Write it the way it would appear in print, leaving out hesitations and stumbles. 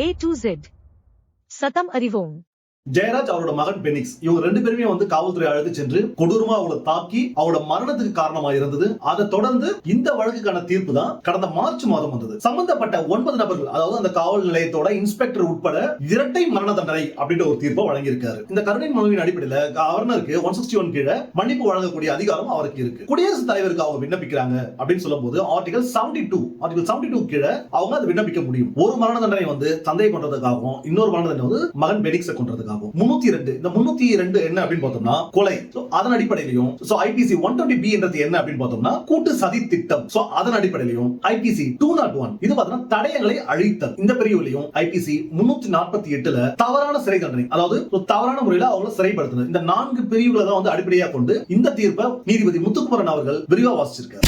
A to Z. சதம் அறிவோம். ஜெயராஜ் அவரோட மகன் பெனிக்ஸ் இவங்க ரெண்டு பேருமே காவல்துறை அழைத்து சென்று கொடூரமா அவளை தாக்கி அவரோட மரணத்துக்கு காரணமா இருந்தது. அதை தொடர்ந்து இந்த வழக்குக்கான தீர்ப்பு தான் கடந்த மார்ச் மாதம் வந்தது. சம்பந்தப்பட்ட 9 நபர்கள், அதாவது அந்த காவல் நிலையத்தோட இன்ஸ்பெக்டர் உட்பட இரட்டை மரண தண்டனை அப்படின்ற ஒரு தீர்ப்பை வழங்கியிருக்காரு. இந்த கருணை மனுவின் அடிப்படையில் கவர்னருக்கு 161 கீழே மன்னிப்பு வழங்கக்கூடிய அதிகாரம் அவருக்கு இருக்கு. குடியரசுத் தலைவருக்கு அவங்க விண்ணப்பிக்கிறாங்க அப்படின்னு சொல்லும் போது ஆர்டிகல் 72 கீழே அவங்க அதை விண்ணப்பிக்க முடியும். ஒரு மரண தண்டனை தந்தையை கொன்றதுக்காகவும் இன்னொரு மரண தண்டனை மகன் பெனிக்ஸை கொன்றதுக்காகவும். 302 என்ன அப்படின்னு பார்த்தோம்னா கொலை. அதன் அடிப்படையிலும் ஐபிசி 120B என்றது என்ன அப்படின்னு பார்த்தோம்னா கூட்டு சதி திட்டம். அதன் அடிப்படையிலும் ஐபிசி 201 இது பார்த்தோம்னா தடயங்களை அழித்தல். இந்த பிரிவுலையும் ஐபிசி 348ல தவறான சிறை தண்டனை, அதாவது தவறான முறையில் அவங்களை சிறைப்படுத்தினது. இந்த 4 பிரிவுகளை தான் அடிப்படையாக கொண்டு இந்த தீர்ப்பை நீதிபதி முத்துக்குமரன் அவர்கள் விரிவா வாசிச்சிருக்காரு.